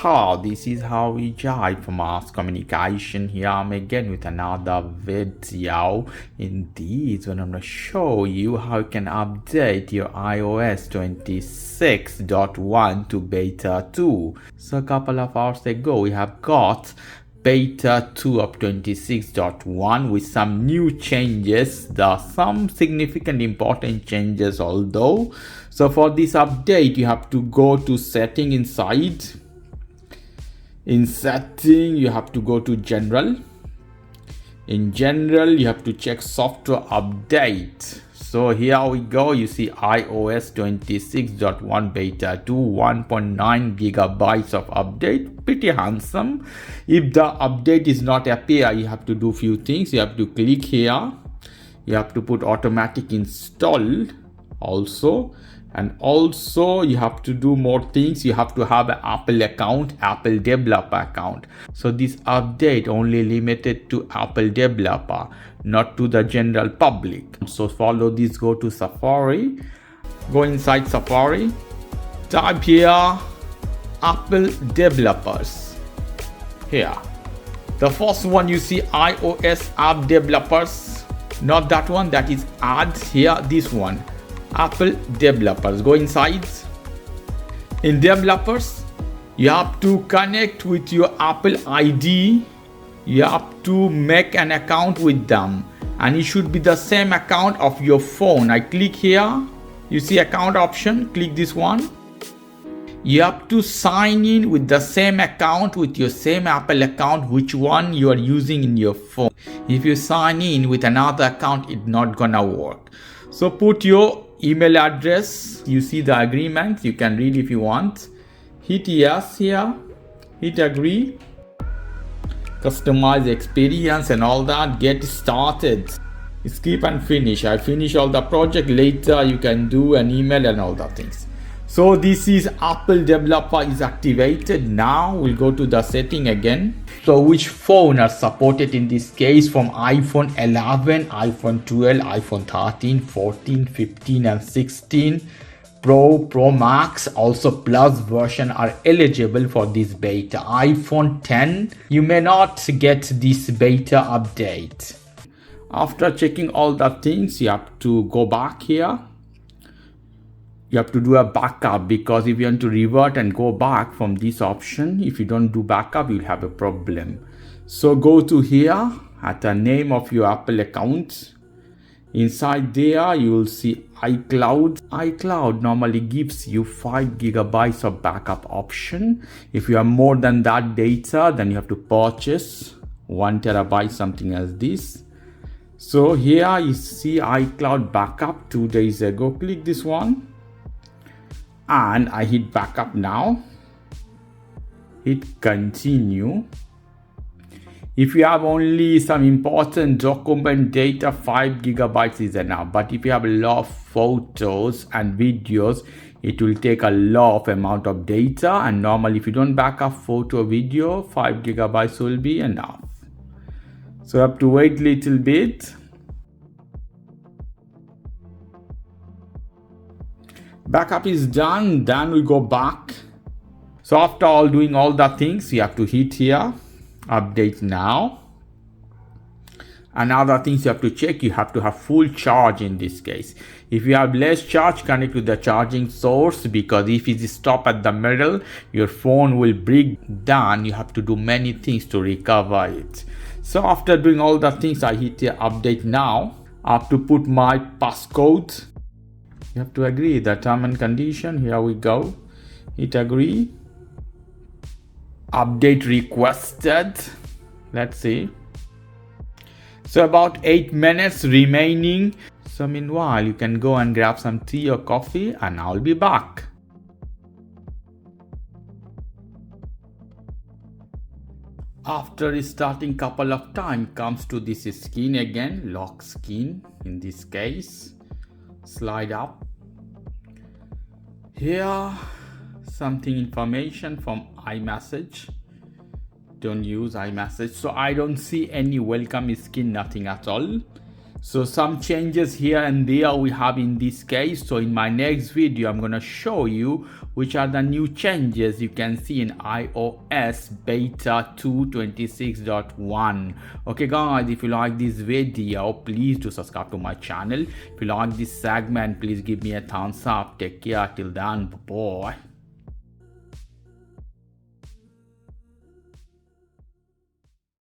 Tahoe. This is how we jive mass communication. Here I'm again with another video. In this one I'm going to show you how you can update your iOS 26.1 to beta 2. So a couple of hours ago we have got beta 2 of 26.1 with some new changes. There are some significant important changes although. So for this update you have to go to setting inside. In setting you have to go to general. In general you have to check software update. So here we go, you see iOS 26.1 beta 2, 1.9 gigabytes of update, pretty handsome. If the update is not appear, you have to do few things. You have to click here, you have to put automatic install also, and also you have to do more things. You have to have an Apple account, Apple developer account. So this update only limited to Apple developer, not to the general public. So follow this, go to Safari, go inside Safari, type here Apple developers. Here the first one you see iOS app developers, not that one, that is ads. Here this one, Apple developers. Go inside. In developers you have to connect with your Apple ID. You have to make an account with them, and it should be the same account of your phone. I click here, you see account option, click this one. You have to sign in with the same account, with your same Apple account, which one you are using in your phone. If you sign in with another account, it's not gonna work. So put your email address, you see the agreement, you can read if you want. Hit yes here, hit agree. Customize experience and all that, get started. Skip and finish. I finish all the project, later you can do an email and all the things. So this is Apple developer is activated. Now we'll go to the setting again. So which phone are supported in this case? From iPhone 11, iPhone 12, iPhone 13, 14, 15 and 16. Pro Max, also Plus version are eligible for this beta. iPhone 10, you may not get this beta update. After checking all the things, you have to go back here. You have to do a backup, because if you want to revert and go back from this option, if you don't do backup, you'll have a problem. So go to here at the name of your Apple account. Inside there you will see iCloud. iCloud normally gives you 5 gigabytes of backup option. If you have more than that data, then you have to purchase 1 terabyte, something as this. So here you see iCloud backup 2 days ago. Click this one and I hit backup now. Hit continue. If you have only some important document data, 5 gigabytes is enough. But if you have a lot of photos and videos, it will take a lot of amount of data. And normally if you don't back up photo or video, 5 gigabytes will be enough. So you have to wait a little bit. Backup is done. Then we go back. So after all doing all the things, you have to hit here. Update now. Another things you have to check, you have to have full charge in this case. If you have less charge, connect to the charging source, because if it is stop at the middle, your phone will break down. You have to do many things to recover it. So after doing all the things, I hit here update now. I have to put my passcode. You have to agree the term and condition. Here we go. Hit agree. Update requested. Let's see. So about 8 minutes remaining. So meanwhile you can go and grab some tea or coffee and I'll be back. After restarting couple of times, comes to this screen again, lock screen in this case. Slide up. Here something information from iMessage. Don't use iMessage. So I don't see any welcome screen, nothing at all. So some changes here and there we have in this case. So in my next video, I'm gonna show you which are the new changes you can see in iOS beta 2.26.1. Okay guys, if you like this video, please do subscribe to my channel. If you like this segment, please give me a thumbs up. Take care till then, bye bye.